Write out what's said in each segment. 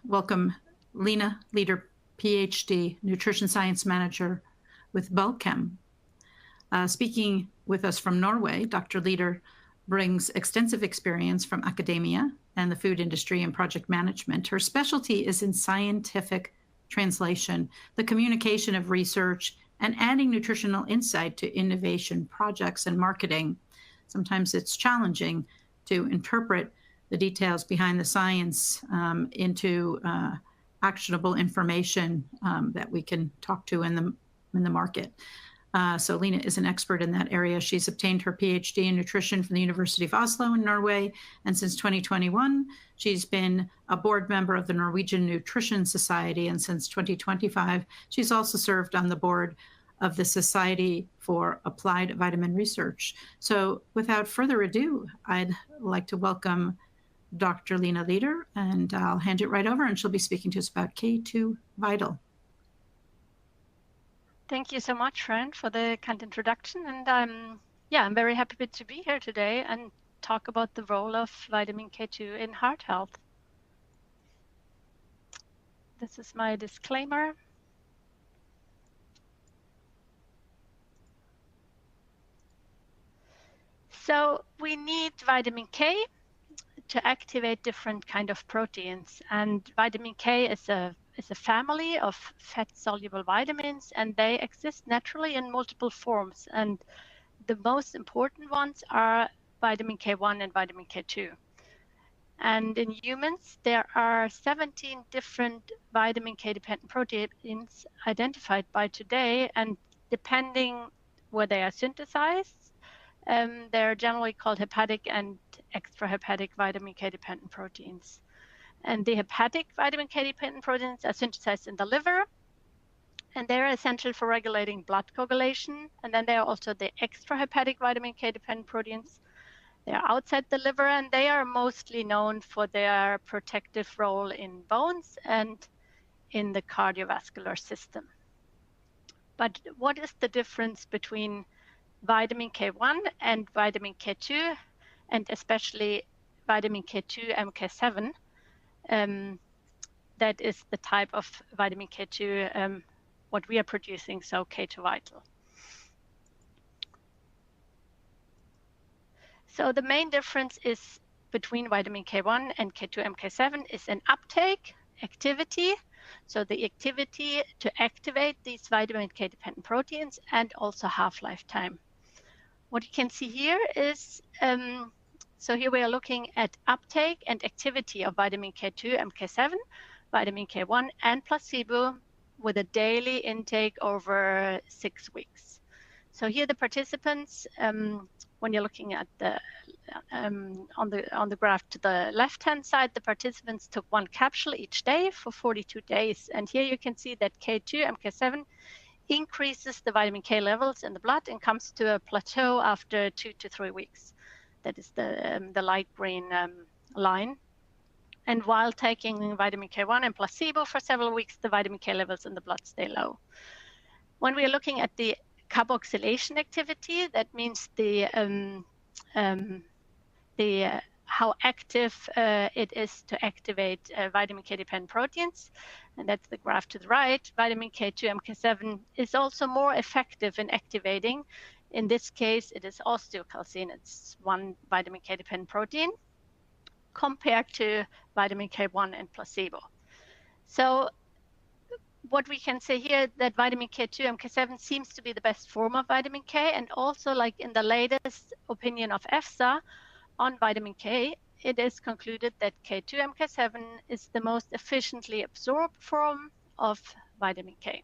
welcome Lena Leder, Ph.D., Nutrition Science Manager with Balchem. Speaking with us from Norway, Dr. Leder brings extensive experience from academia and the food industry and project management. Her specialty is in scientific translation, the communication of research, and adding nutritional insight to innovation projects and marketing. Sometimes it's challenging to interpret the details behind the science into actionable information that we can talk to in the market. So Lena is an expert in that area. She's obtained her Ph.D. in nutrition from the University of Oslo in Norway, and since 2021, she's been a board member of the Norwegian Nutrition Society, and since 2025, she's also served on the board of the Society for Applied Vitamin Research. So without further ado, I'd like to welcome Dr. Lena Leder, and I'll hand it right over, and she'll be speaking to us about K2 Vital. Thank you so much, Fran, for the kind introduction. And I'm very happy to be here today and talk about the role of vitamin K2 in heart health. This is my disclaimer. So we need vitamin K to activate different kind of proteins, and vitamin K is a family of fat-soluble vitamins, and they exist naturally in multiple forms. And the most important ones are vitamin K1 and vitamin K2. And in humans, there are 17 different vitamin K-dependent proteins identified by today, and depending where they are synthesized, they're generally called hepatic and extrahepatic vitamin K-dependent proteins. And the hepatic vitamin K-dependent proteins are synthesized in the liver, and they're essential for regulating blood coagulation. And then there are also the extrahepatic vitamin K-dependent proteins. They're outside the liver, and they are mostly known for their protective role in bones and in the cardiovascular system. But what is the difference between vitamin K1 and vitamin K2, and especially vitamin K2 MK7? That is the type of vitamin K2 what we are producing, so K2 Vital. So the main difference is between vitamin K1 and K2 MK7 is an uptake activity, so the activity to activate these vitamin K-dependent proteins, and also half-life time. What you can see here is so here we are looking at uptake and activity of vitamin K2, MK7, vitamin K1, and placebo with a daily intake over 6 weeks. So here the participants, when you're looking at the on the graph to the left-hand side, the participants took 1 capsule each day for 42 days. And here you can see that K2, MK7 increases the vitamin K levels in the blood and comes to a plateau after 2 to 3 weeks. That is the light green line. And while taking vitamin K1 and placebo for several weeks, the vitamin K levels in the blood stay low. When we are looking at the carboxylation activity, that means how active it is to activate vitamin K-dependent proteins, and that's the graph to the right. Vitamin K2 MK7 is also more effective in activating. In this case, it is osteocalcin. It's one vitamin K-dependent protein compared to vitamin K1 and placebo. So what we can say here, that vitamin K2 MK7 seems to be the best form of vitamin K, and also, like in the latest opinion of EFSA on vitamin K, it is concluded that K2 MK7 is the most efficiently absorbed form of vitamin K.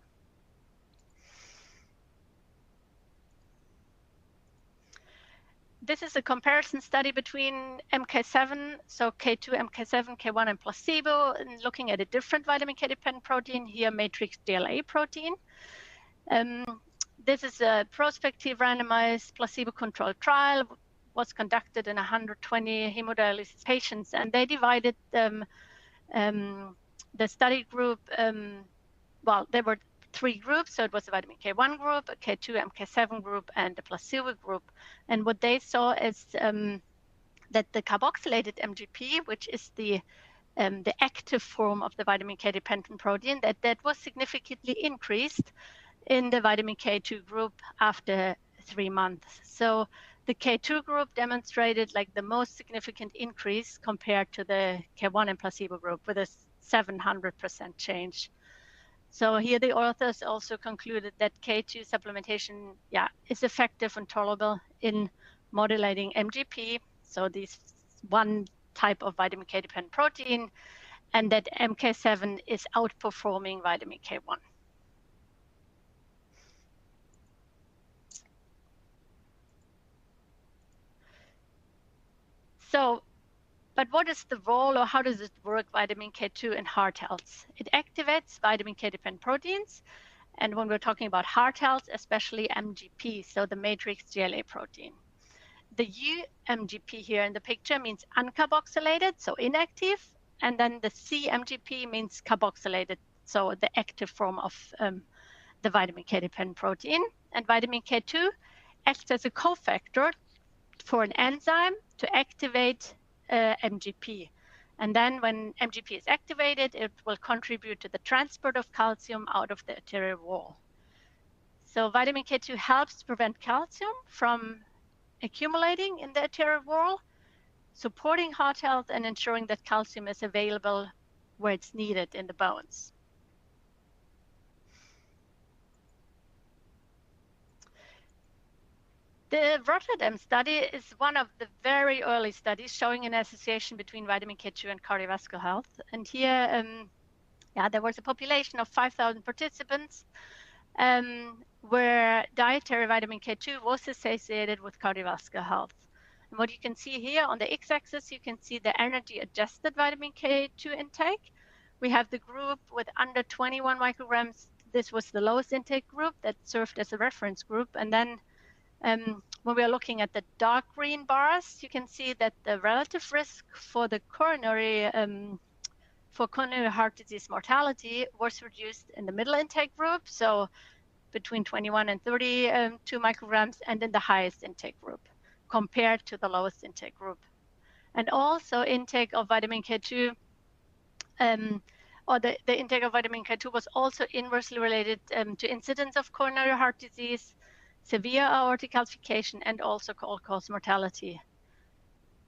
This is a comparison study between MK7, so K2, MK7, K1, and placebo, and looking at a different vitamin K-dependent protein, here matrix DLA protein. This is a prospective randomized placebo-controlled trial, was conducted in 120 hemodialysis patients, and they divided the study group, well, there were 3 groups. So it was a vitamin K1 group, a K2 MK7 group, and a placebo group. And what they saw is that the carboxylated MGP, which is the the active form of the vitamin K dependent protein, that was significantly increased in the vitamin K2 group after 3 months. So the K2 group demonstrated like the most significant increase compared to the K1 and placebo group with a 700% change. So here the authors also concluded that K2 supplementation, is effective and tolerable in modulating MGP, so this one type of vitamin K dependent protein, and that MK7 is outperforming vitamin K1. So, but what is the role, or how does it work, vitamin K2 in heart health? It activates vitamin K dependent proteins, and when we're talking about heart health, especially MGP, so the matrix GLA protein. The UMGP here in the picture means uncarboxylated, so inactive, and then the CMGP means carboxylated, so the active form of the vitamin K dependent protein. And vitamin K2 acts as a cofactor for an enzyme to activate MGP. And then when MGP is activated, it will contribute to the transport of calcium out of the arterial wall. So vitamin K2 helps prevent calcium from accumulating in the arterial wall, supporting heart health and ensuring that calcium is available where it's needed in the bones. The Rotterdam study is one of the very early studies showing an association between vitamin K2 and cardiovascular health. And here, there was a population of 5,000 participants where dietary vitamin K2 was associated with cardiovascular health. And what you can see here on the x-axis, you can see the energy-adjusted vitamin K2 intake. We have the group with under 21 micrograms. This was the lowest intake group that served as a reference group. And then when we are looking at the dark green bars, you can see that the relative risk for the coronary heart disease mortality was reduced in the middle intake group, so between 21 and 32 micrograms, and in the highest intake group compared to the lowest intake group. And also intake of vitamin K2, the intake of vitamin K2 was also inversely related to incidence of coronary heart disease, severe aortic calcification, and also all-cause mortality.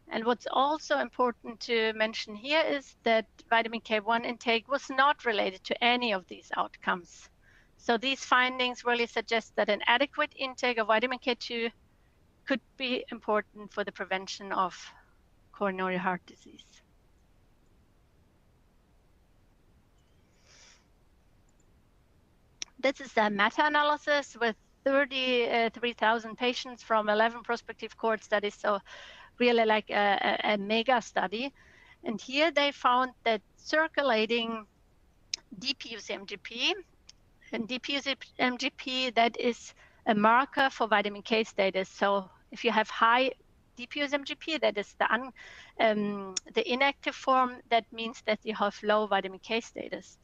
And what's also important to mention here is that vitamin K1 intake was not related to any of these outcomes. So these findings really suggest that an adequate intake of vitamin K2 could be important for the prevention of coronary heart disease. This is a meta-analysis with 33,000 patients from 11 prospective cohort studies, so really like a mega study. And here they found that circulating diffuse MGP, and diffuse MGP, that is a marker for vitamin K status. So if you have high diffuse MGP, that is the inactive form, that means that you have low vitamin K status.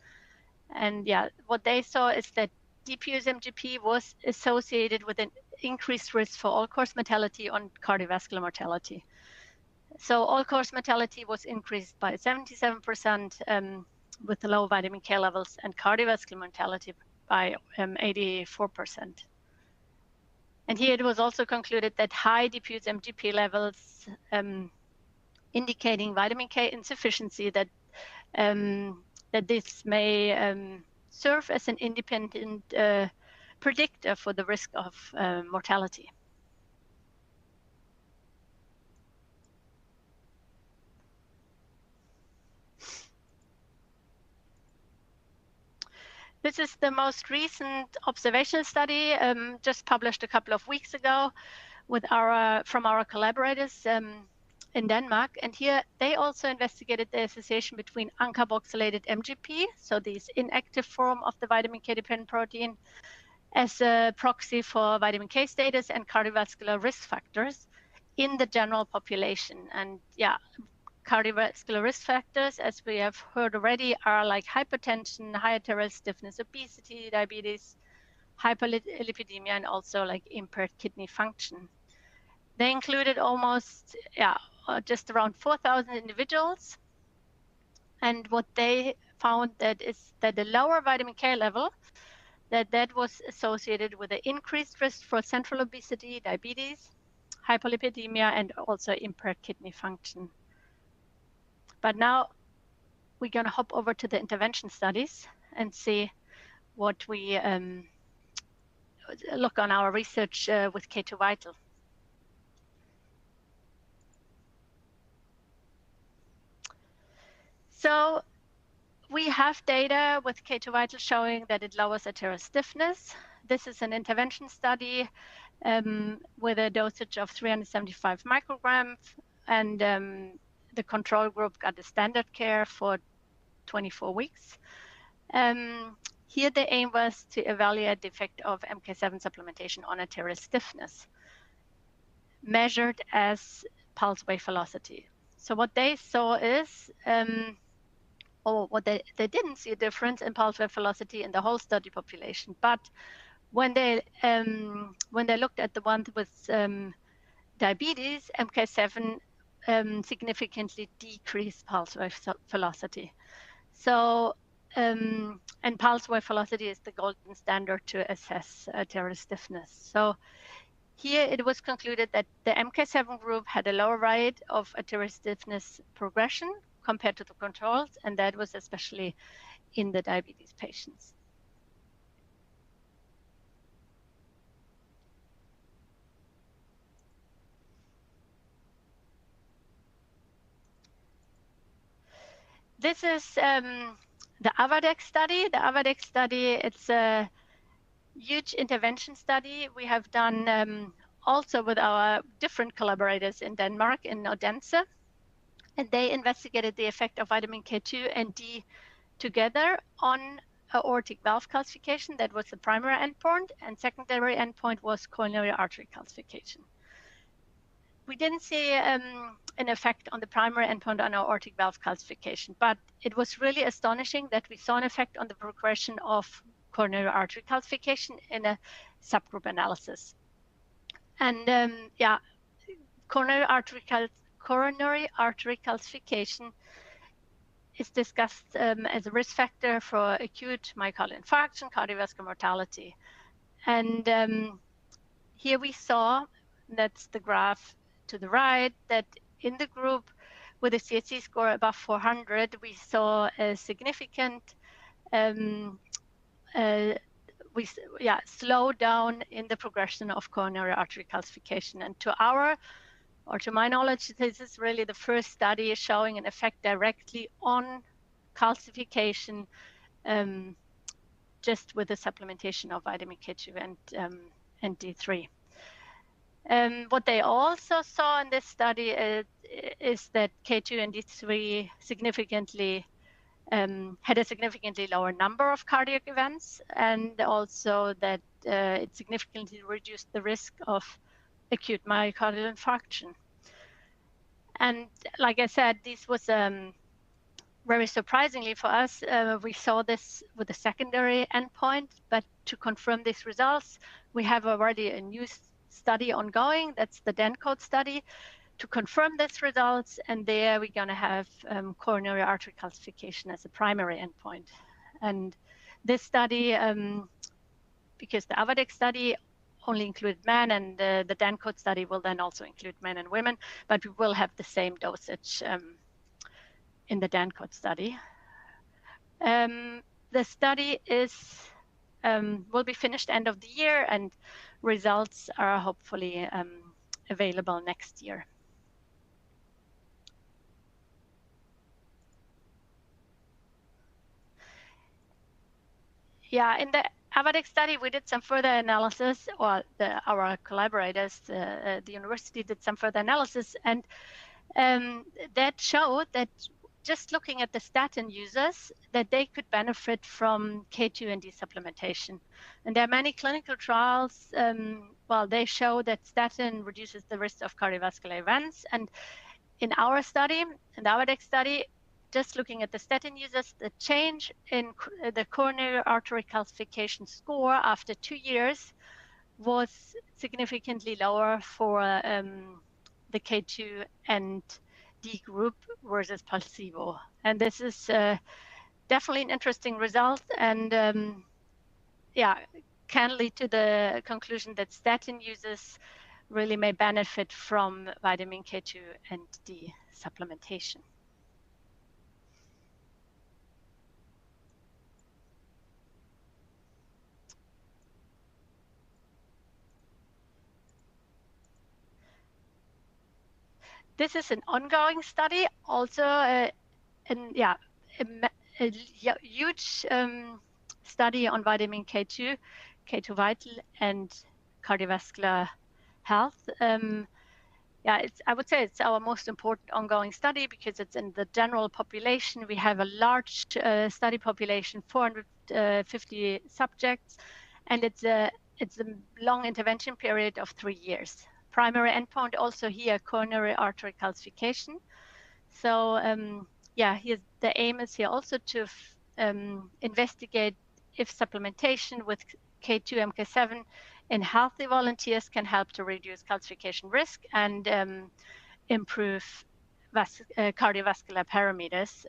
And what they saw is that diffuse MGP was associated with an increased risk for all-cause mortality and cardiovascular mortality. So all-cause mortality was increased by 77% with the low vitamin K levels, and cardiovascular mortality by 84%. And here it was also concluded that high diffuse MGP levels indicating vitamin K insufficiency, that this may serve as an independent predictor for the risk of mortality. This is the most recent observational study, just published a couple of weeks ago from our collaborators in Denmark. And here they also investigated the association between uncarboxylated MGP, so this inactive form of the vitamin K dependent protein, as a proxy for vitamin K status and cardiovascular risk factors in the general population. And cardiovascular risk factors, as we have heard already, are like hypertension, high arterial stiffness, obesity, diabetes, hyperlipidemia, and also like impaired kidney function. They included almost, just around 4,000 individuals And what they found that is that the lower vitamin K level, that was associated with an increased risk for central obesity, diabetes, hypolipidemia, and also impaired kidney function. But now we're going to hop over to the intervention studies and see what we look on our research with K2 Vital. So we have data with K2 Vital showing that it lowers arterial stiffness. This is an intervention study with a dosage of 375 micrograms, and the control group got the standard care for 24 weeks. Here the aim was to evaluate the effect of MK7 supplementation on arterial stiffness, measured as pulse wave velocity. So what they saw is, or what they didn't see a difference in pulse wave velocity in the whole study population, but when they looked at the ones with diabetes, MK7 significantly decreased pulse wave velocity. So, and pulse wave velocity is the golden standard to assess arterial stiffness. So here it was concluded that the MK7 group had a lower rate of arterial stiffness progression compared to the controls, and that was especially in the diabetes patients. This is the AVADEX study. The AVADEX study, it's a huge intervention study we have done also with our different collaborators in Denmark, in Odense. And they investigated the effect of vitamin K2 and D together on aortic valve calcification. That was the primary endpoint, and secondary endpoint was coronary artery calcification. We didn't see an effect on the primary endpoint on aortic valve calcification, but it was really astonishing that we saw an effect on the progression of coronary artery calcification in a subgroup analysis. And coronary artery calcification is discussed as a risk factor for acute myocardial infarction, cardiovascular mortality. And here we saw, that's the graph to the right, that in the group with a CSC score above 400, we saw a significant slowdown in the progression of coronary artery calcification. And to my knowledge, this is really the first study showing an effect directly on calcification just with the supplementation of vitamin K2 and D3. What they also saw in this study is that K2 and D3 significantly had a significantly lower number of cardiac events, and also that it significantly reduced the risk of acute myocardial infarction. And like I said, this was very surprisingly for us. We saw this with a secondary endpoint, but to confirm these results, we have already a new study ongoing. That's the DENCODE study to confirm these results. And there we're going to have coronary artery calcification as a primary endpoint. And this study, because the AVADEX study only included men, and the DENCODE study will then also include men and women, but we will have the same dosage in the DENCODE study. The study will be finished end of the year, and results are hopefully available next year. Yeah, in the AVADEX study, we did some further analysis, or our collaborators, the university did some further analysis, and that showed that just looking at the statin users, that they could benefit from K2 and D supplementation. And there are many clinical trials, they show that statin reduces the risk of cardiovascular events. And in our study, in the AVADEX study, just looking at the statin users, the change in the coronary artery calcification score after 2 years was significantly lower for the K2 and D group versus placebo. And this is definitely an interesting result, and can lead to the conclusion that statin users really may benefit from vitamin K2 and D supplementation. This is an ongoing study, also a huge study on vitamin K2, K2 Vital, and cardiovascular health. I would say it's our most important ongoing study because it's in the general population. We have a large study population, 450 subjects, and it's a long intervention period of 3 years. Primary endpoint also here, coronary artery calcification. So the aim is here also to investigate if supplementation with K2 MK7 in healthy volunteers can help to reduce calcification risk and improve cardiovascular parameters.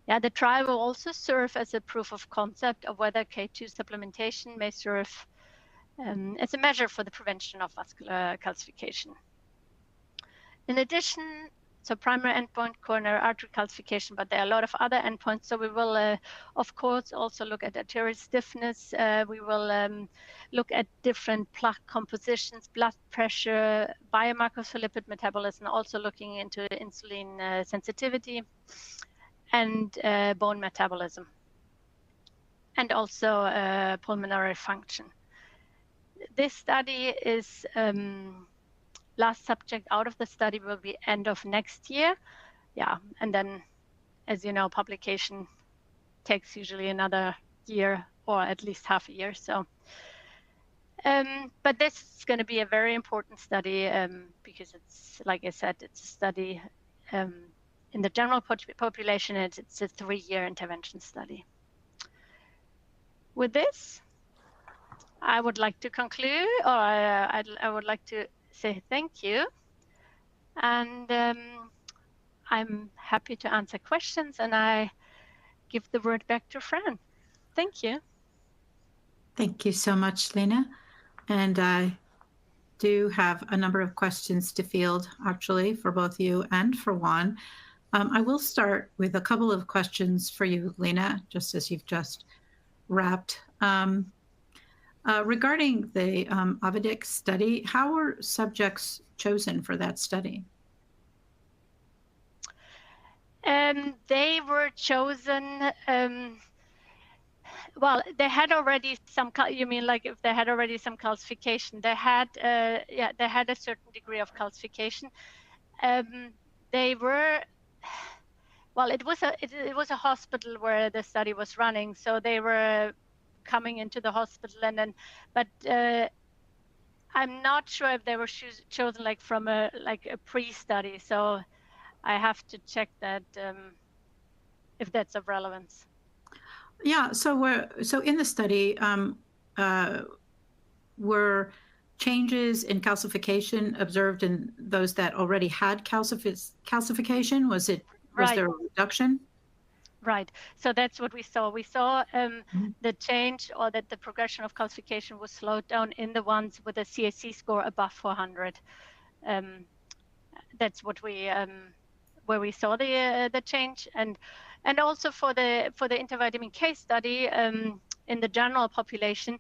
The trial will also serve as a proof of concept of whether K2 supplementation may serve as a measure for the prevention of vascular calcification. In addition, so primary endpoint, coronary artery calcification, but there are a lot of other endpoints. So we will, of course, also look at arterial stiffness. We will look at different plaque compositions, blood pressure, biomarkers for lipid metabolism, also looking into insulin sensitivity and bone metabolism, and also pulmonary function. This study is last subject out of the study will be end of next year. And then, as you know, publication takes usually another year or at least half a year. So, but this is going to be a very important study because it's, like I said, it's a study in the general population, and it's a 3-year intervention study. With this, I would like to conclude, or I would like to say thank you, and I'm happy to answer questions, and I give the word back to Fran. Thank you. Thank you so much, Lena. And I do have a number of questions to field, actually, for both you and for Juan. I will start with a couple of questions for you, Lena, just as you've just wrapped. Regarding the AVIDIC study, how were subjects chosen for that study? They were chosen, well, they had already some, you mean like if they had already some calcification, they had a certain degree of calcification. They were, well, it was a hospital where the study was running, so they were coming into the hospital, and then, but I'm not sure if they were chosen like from a pre-study, so I have to check that if that's of relevance. Yeah, so in the study, were changes in calcification observed in those that already had calcification? Was there a reduction? Right. So that's what we saw. We saw the change, or that the progression of calcification was slowed down in the ones with a CAC score above 400. That's what we where we saw the change, and also for the intervitamin K study in the general population,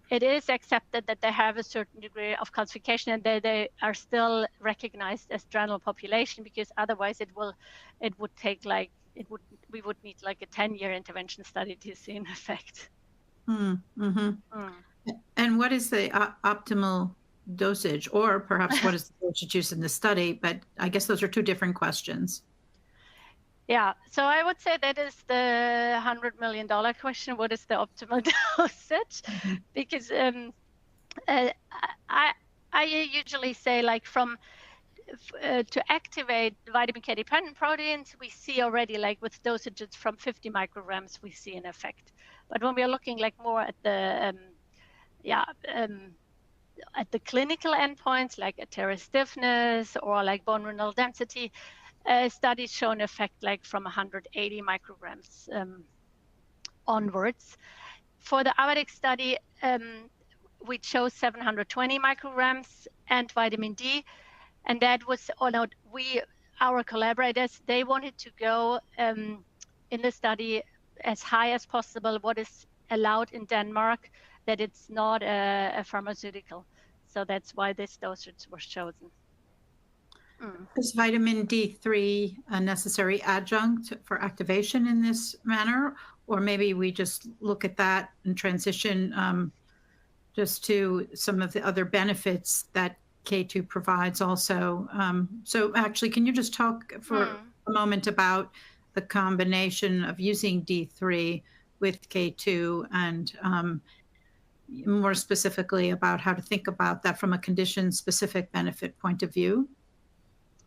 it is accepted that they have a certain degree of calcification, and they are still recognized as general population, because otherwise it would take like we would need like a 10-year intervention study to see an effect. Mm-hmm. And what is the optimal dosage, or perhaps what is the dosage used in the study? But I guess those are two different questions. Yeah, so I would say that is the $100 million question. What is the optimal dosage? Mm-hmm. Because I usually say, like, from to activate vitamin K dependent proteins, we see already, like with dosages from 50 micrograms, we see an effect. But when we are looking like more at the at the clinical endpoints like arterial stiffness or like bone mineral density, studies show an effect like from 180 micrograms onwards. For the AVADIC study, we chose 720 micrograms and vitamin D, and that was, our collaborators, they wanted to go in the study as high as possible, what is allowed in Denmark, that it's not a pharmaceutical. So that's why this dosage was chosen. Is vitamin D3 a necessary adjunct for activation in this manner? Or maybe we just look at that and transition just to some of the other benefits that K2 provides also. So actually, can you just talk for a moment about the combination of using D3 with K2 and more specifically about how to think about that from a condition-specific benefit point of view?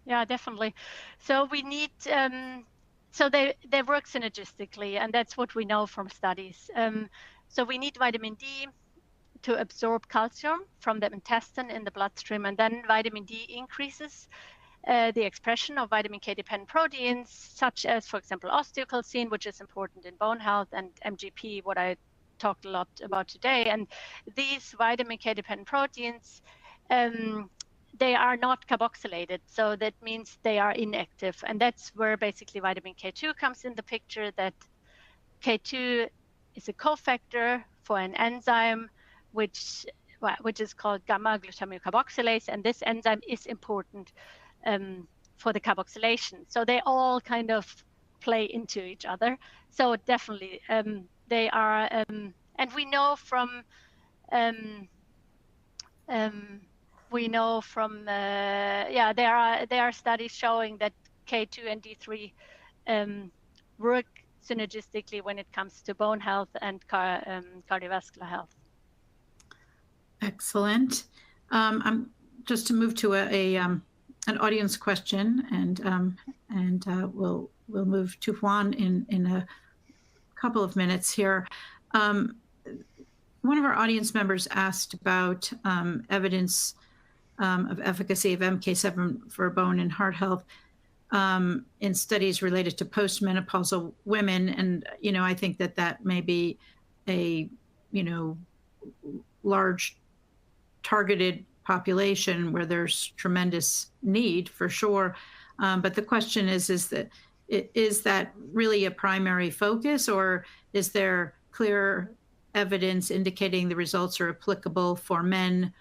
Yeah, definitely. So we need, so they work synergistically, and that's what we know from studies. So we need vitamin D to absorb calcium from the intestine in the bloodstream, and then vitamin D increases the expression of vitamin K-dependent proteins, such as, for example, osteocalcine, which is important in bone health, and MGP, what I talked a lot about today. And these vitamin K-dependent proteins, they are not carboxylated, so that means they are inactive. And that's where basically vitamin K2 comes in the picture, that K2 is a cofactor for an enzyme which is called gamma-glutamyl-carboxylase, and this enzyme is important for the carboxylation. So they all kind of play into each other. So definitely they are, and we know from there are studies showing that K2 and D3 work synergistically when it comes to bone health and cardiovascular health. Excellent. I'm just to move to an audience question, and we'll move to Juan in a couple of minutes here. One of our audience members asked about evidence of efficacy of MK7 for bone and heart health in studies related to postmenopausal women. And, I think that may be a, large targeted population where there's tremendous need for sure. But the question is that really a primary focus, or is there clear evidence indicating the results are applicable for men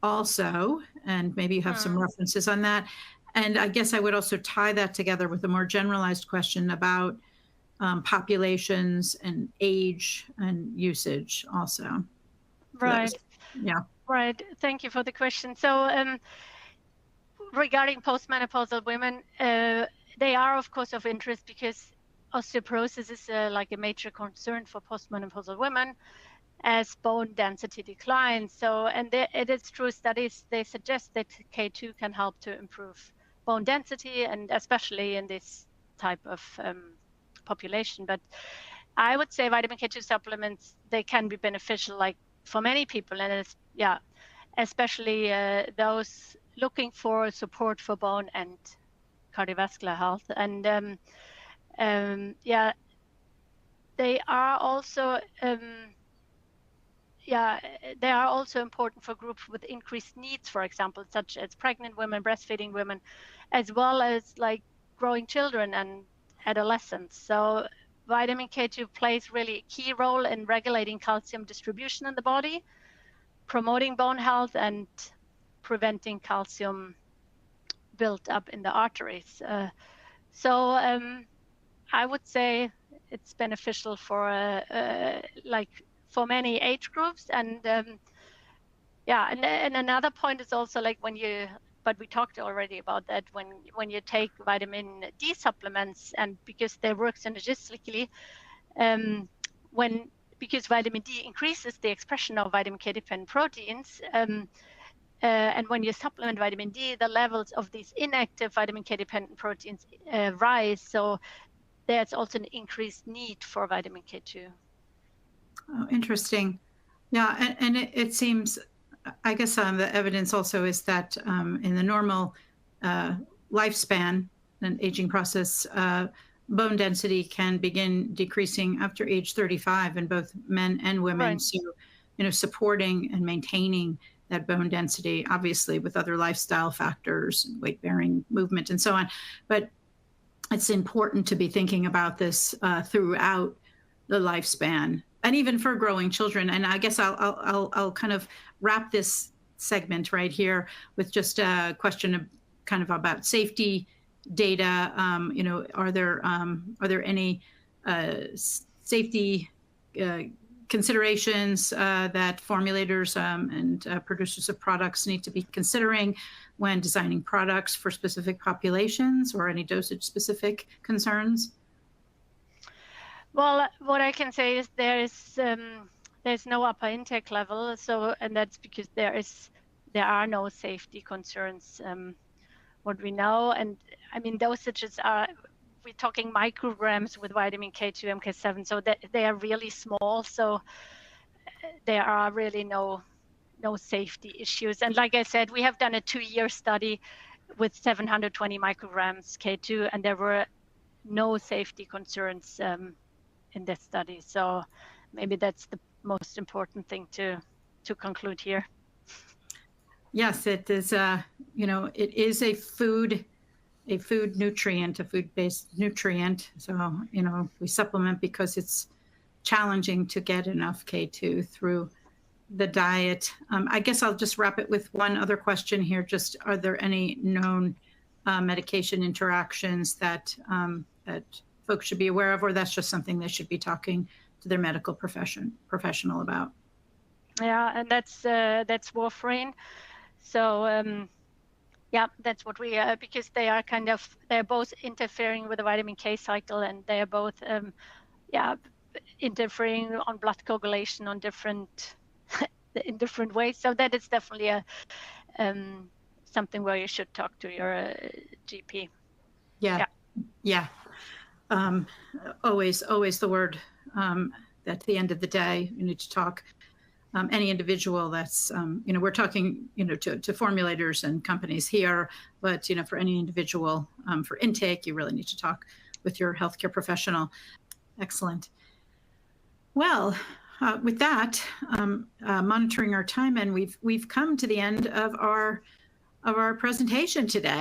also? And maybe you have some references on that. And I guess I would also tie that together with a more generalized question about populations and age and usage also. Right. Yeah. Right. Thank you for the question. So regarding postmenopausal women, they are of course of interest because osteoporosis is like a major concern for postmenopausal women as bone density declines. So, and it is true, studies, they suggest that K2 can help to improve bone density, and especially in this type of population. But I would say vitamin K2 supplements, they can be beneficial like for many people, and it's, especially those looking for support for bone and cardiovascular health. And they are also they are also important for groups with increased needs, for example, such as pregnant women, breastfeeding women, as well as like growing children and adolescents. So vitamin K2 plays really a key role in regulating calcium distribution in the body, promoting bone health, and preventing calcium built up in the arteries. So I would say it's beneficial for for many age groups. And and another point is also like but we talked already about that, when you take vitamin D supplements, and because they work synergistically, because vitamin D increases the expression of vitamin K-dependent proteins, and when you supplement vitamin D, the levels of these inactive vitamin K-dependent proteins rise. So there's also an increased need for vitamin K2. Oh, interesting. Yeah, and it seems I guess the evidence also is that in the normal lifespan and aging process, bone density can begin decreasing after age 35 in both men and women. Right. So, supporting and maintaining that bone density, obviously with other lifestyle factors, weight bearing, movement, and so on. But it's important to be thinking about this throughout the lifespan, and even for growing children. And I guess I'll kind of wrap this segment right here with just a question of kind of about safety data. Are there any safety considerations that formulators and producers of products need to be considering when designing products for specific populations, or any dosage specific concerns? Well, what I can say is there's no upper intake level, and that's because there are no safety concerns. What we know, and I mean dosages we're talking micrograms with vitamin K2, MK7, so that they are really small. So there are really no safety issues. And like I said, we have done a 2-year study with 720 micrograms K2, and there were no safety concerns in this study. So maybe that's the most important thing to conclude here. Yes, it is. It is a food nutrient, a food-based nutrient. So, we supplement because it's challenging to get enough K2 through the diet. I guess I'll just wrap it with one other question here. Just, are there any known medication interactions that folks should be aware of, or that's just something they should be talking to their medical professional about? Yeah, and that's warfarin. So that's what we because they're both interfering with the vitamin K cycle, and they are both interfering on blood coagulation on in different ways. So that is definitely something where you should talk to your GP. Yeah. Always the word at the end of the day, you need to talk. Any individual that's, we're talking, to formulators and companies here, but, for any individual for intake, you really need to talk with your healthcare professional. Excellent. Well, with that, monitoring our time, and we've come to the end of our presentation today.